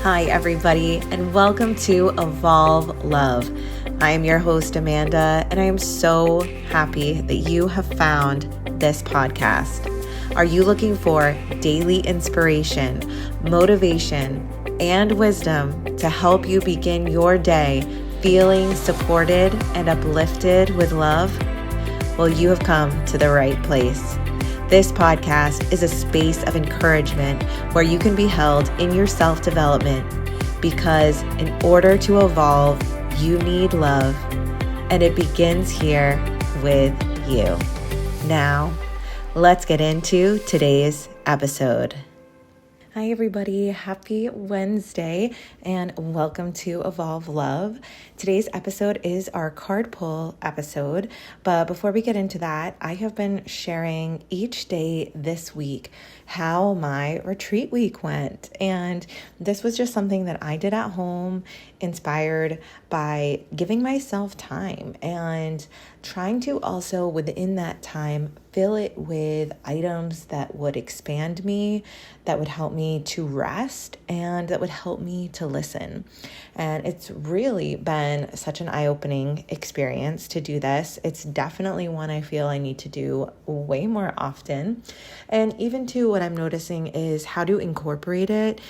Hi, everybody, and welcome to Evolve Love. I am your host, Amanda, and I am so happy that you have found this podcast. Are you looking for daily inspiration, motivation, and wisdom to help you begin your day feeling supported and uplifted with love? Well, you have come to the right place. This podcast is a space of encouragement where you can be held in your self-development because in order to evolve, you need love, and it begins here with you. Now, let's get into today's episode. Hi, everybody. Happy Wednesday and welcome to Evolve Love. Today's episode is our card pull episode. But before we get into that, I have been sharing each day this week how my retreat week went. And this was just something that I did at home, inspired by giving myself time and trying to also within that time fill it with items that would expand me, that would help me to rest, and that would help me to listen. And it's really been such an eye-opening experience to do this. It's definitely one I feel I need to do way more often. And even too, what I'm noticing is how to incorporate it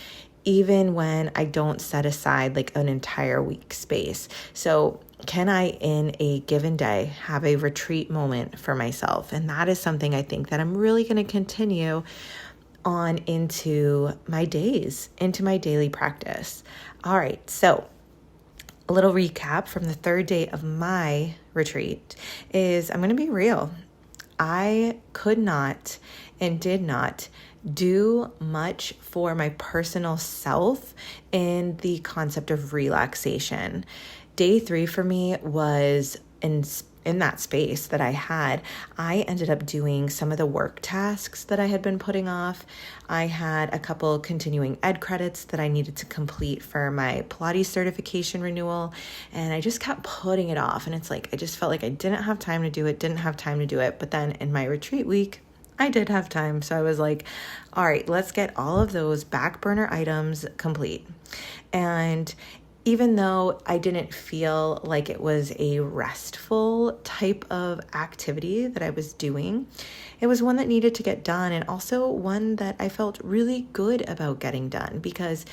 even when I don't set aside like an entire week space. So can I, in a given day, have a retreat moment for myself? And that is something I think that I'm really going to continue on into my days, into my daily practice. All right, so a little recap from the third day of my retreat is, I'm going to be real. I could not and did not do much for my personal self in the concept of relaxation. Day 3 for me was in that space that I had. I ended up doing some of the work tasks that I had been putting off. I had a couple continuing ed credits that I needed to complete for my Pilates certification renewal, and I just kept putting it off. And it's like, I just felt like I didn't have time to do it. But then in my retreat week, I did have time. So I was like, all right, let's get all of those back burner items complete. And even though I didn't feel like it was a restful type of activity that I was doing, it was one that needed to get done, and also one that I felt really good about getting done because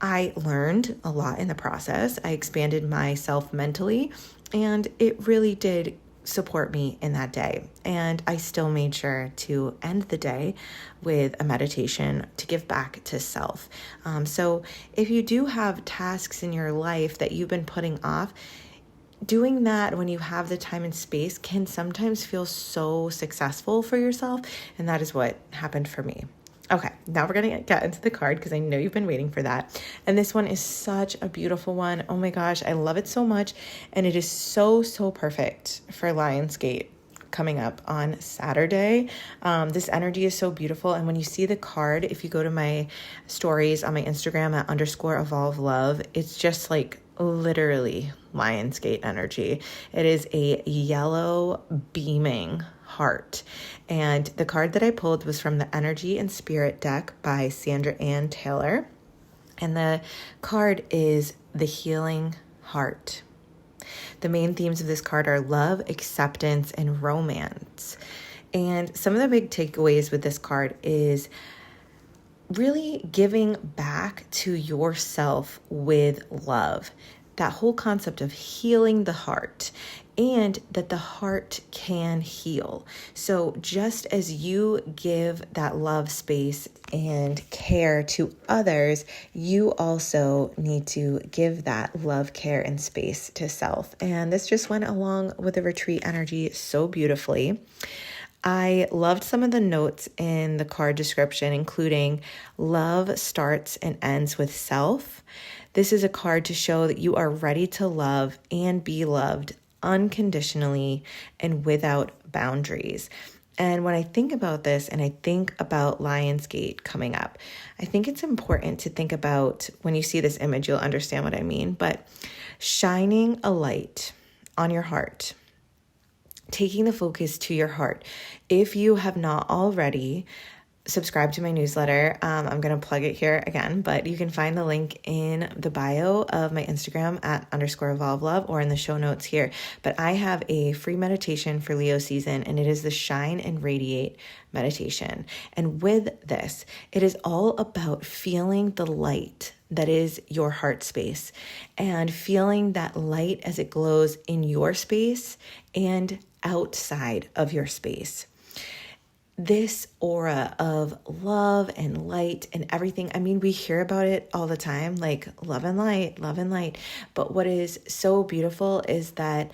I learned a lot in the process. I expanded myself mentally, and it really did support me in that day. And I still made sure to end the day with a meditation to give back to self. So if you do have tasks in your life that you've been putting off, doing that when you have the time and space can sometimes feel so successful for yourself. And that is what happened for me. Okay, now we're going to get into the card because I know you've been waiting for that. And this one is such a beautiful one. Oh my gosh, I love it so much. And it is so perfect for Lionsgate coming up on Saturday. This energy is so beautiful. And when you see the card, if you go to my stories on my Instagram at _evolve love, it's just like literally Lionsgate energy. It is a yellow beaming heart. And the card that I pulled was from the Energy and Spirit deck by Sandra Anne Taylor. And the card is the healing heart. The main themes of this card are love, acceptance, and romance. And some of the big takeaways with this card is really giving back to yourself with love. That whole concept of healing the heart, and that the heart can heal. So just as you give that love space and care to others, you also need to give that love, care, and space to self. And this just went along with the retreat energy so beautifully. I loved some of the notes in the card description, including love starts and ends with self. This is a card to show that you are ready to love and be loved unconditionally and without boundaries. And when I think about this and I think about Lionsgate coming up, I think it's important to think about, when you see this image, you'll understand what I mean, but shining a light on your heart, taking the focus to your heart. If you have not already, subscribe to my newsletter. I'm going to plug it here again, but you can find the link in the bio of my Instagram at _evolve_love or in the show notes here. But I have a free meditation for Leo season, and it is the Shine and Radiate meditation. And with this, it is all about feeling the light that is your heart space and feeling that light as it glows in your space and outside of your space. This aura of love and light and everything. I mean, we hear about it all the time, like love and light, love and light. But what is so beautiful is that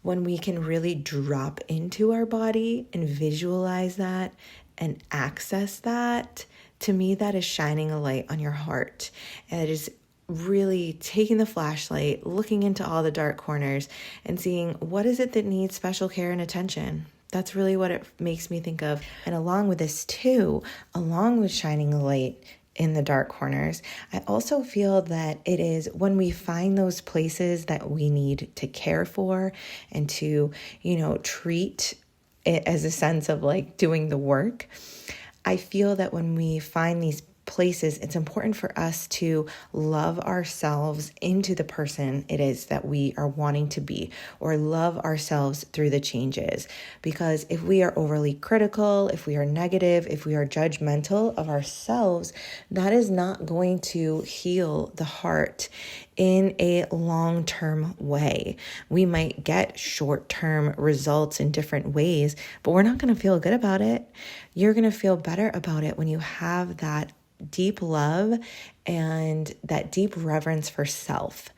when we can really drop into our body and visualize that and access that, to me, that is shining a light on your heart. And it is really taking the flashlight, looking into all the dark corners and seeing what is it that needs special care and attention. That's really what it makes me think of. And along with this too, along with shining a light in the dark corners, I also feel that it is when we find those places that we need to care for and to, treat it as a sense of like doing the work. I feel that when we find these places, it's important for us to love ourselves into the person it is that we are wanting to be, or love ourselves through the changes. Because if we are overly critical, if we are negative, if we are judgmental of ourselves, that is not going to heal the heart in a long-term way. We might get short-term results in different ways, but we're not going to feel good about it. You're going to feel better about it when you have that deep love and that deep reverence for self.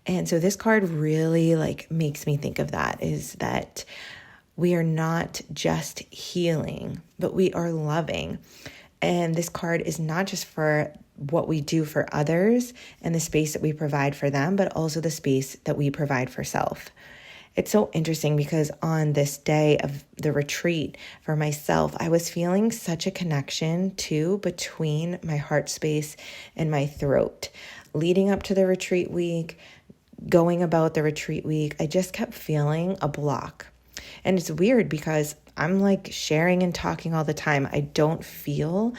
And so this card really makes me think of that, is that we are not just healing, but we are loving. And this card is not just for what we do for others and the space that we provide for them, but also the space that we provide for self. It's so interesting because on this day of the retreat for myself, I was feeling such a connection too between my heart space and my throat. Leading up to the retreat week, going about the retreat week, I just kept feeling a block. And it's weird because I'm sharing and talking all the time. I don't feel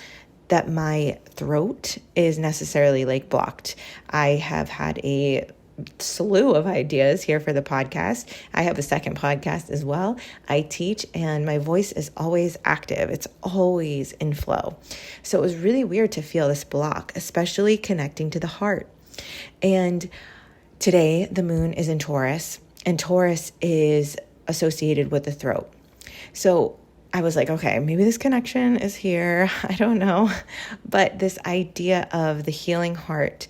that my throat is necessarily blocked. I have had a slew of ideas here for the podcast. I have a second podcast as well. I teach and my voice is always active. It's always in flow. So it was really weird to feel this block, especially connecting to the heart. And today the moon is in Taurus, and Taurus is associated with the throat. So I was like, okay, maybe this connection is here. I don't know. But this idea of the healing heart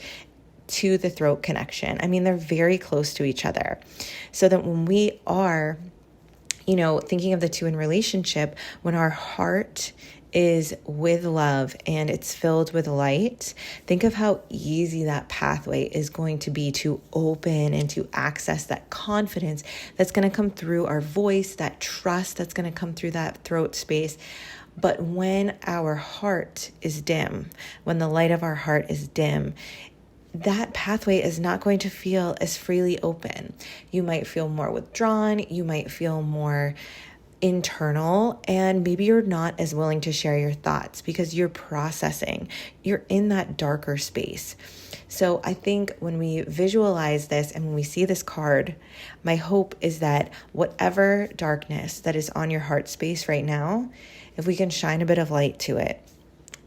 to the throat connection. I mean, they're very close to each other. So that when we are, thinking of the two in relationship, when our heart is with love and it's filled with light, think of how easy that pathway is going to be to open and to access that confidence that's going to come through our voice, that trust that's going to come through that throat space. But when our heart is dim, when the light of our heart is dim, that pathway is not going to feel as freely open. You might feel more withdrawn. You might feel more internal, and maybe you're not as willing to share your thoughts because you're processing. You're in that darker space. So I think when we visualize this and when we see this card, my hope is that whatever darkness that is on your heart space right now, if we can shine a bit of light to it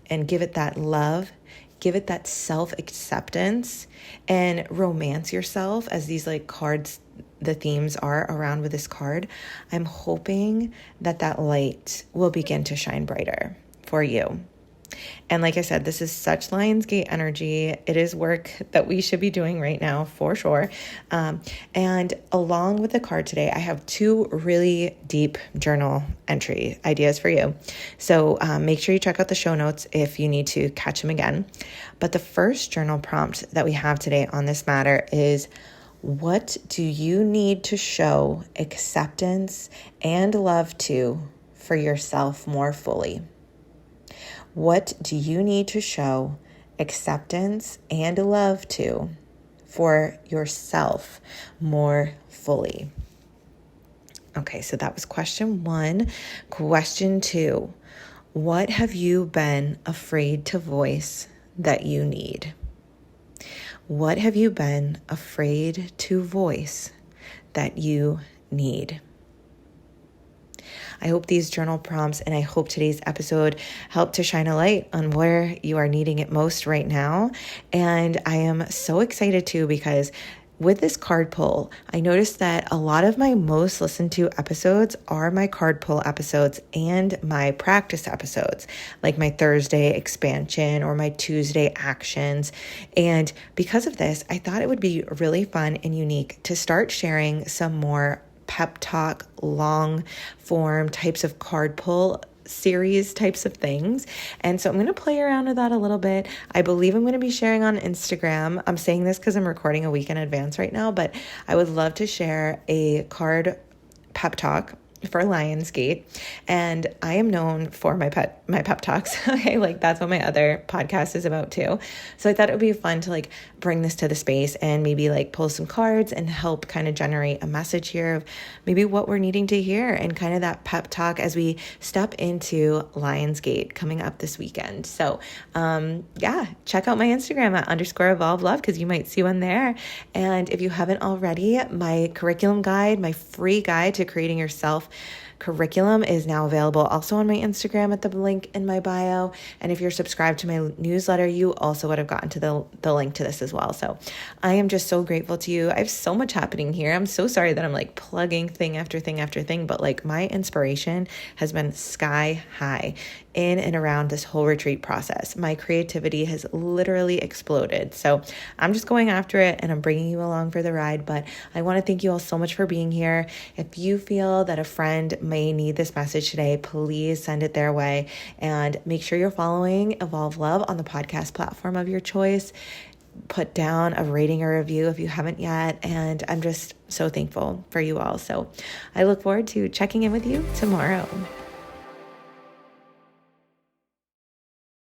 and give it that love, give it that self-acceptance, and romance yourself as these cards, the themes are around with this card, I'm hoping that that light will begin to shine brighter for you. And like I said, this is such Lionsgate energy. It is work that we should be doing right now for sure. And along with the card today, I have two really deep journal entry ideas for you. So make sure you check out the show notes if you need to catch them again. But the first journal prompt that we have today on this matter is, what do you need to show acceptance and love to for yourself more fully? What do you need to show acceptance and love to for yourself more fully? Okay, so that was question one. Question two, What have you been afraid to voice that you need? What have you been afraid to voice that you need? I hope these journal prompts and I hope today's episode helped to shine a light on where you are needing it most right now. And I am so excited too, because with this card pull, I noticed that a lot of my most listened to episodes are my card pull episodes and my practice episodes, like my Thursday expansion or my Tuesday actions. And because of this, I thought it would be really fun and unique to start sharing some more pep talk, long form types of card pull series types of things. And so I'm going to play around with that a little bit. I believe I'm going to be sharing on Instagram. I'm saying this because I'm recording a week in advance right now, but I would love to share a card pep talk for Lionsgate. And I am known for my pep talks. Okay, like that's what my other podcast is about too. So I thought it would be fun to like bring this to the space and maybe like pull some cards and help kind of generate a message here of maybe what we're needing to hear and kind of that pep talk as we step into Lionsgate coming up this weekend. So check out my Instagram at _evolve_love because you might see one there. And if you haven't already, my curriculum guide, my free guide to creating yourself curriculum is now available also on my Instagram at the link in my bio. And if you're subscribed to my newsletter, you also would have gotten to the link to this as well. So I am just so grateful to you. I have so much happening here. I'm so sorry that I'm like plugging thing after thing after thing, but like my inspiration has been sky high in and around this whole retreat process. My creativity has literally exploded. So I'm just going after it and I'm bringing you along for the ride. But I want to thank you all so much for being here. If you feel that a friend may need this message today, please send it their way and make sure you're following Evolve Love on the podcast platform of your choice. Put down a rating or review if you haven't yet. And I'm just so thankful for you all. So I look forward to checking in with you tomorrow.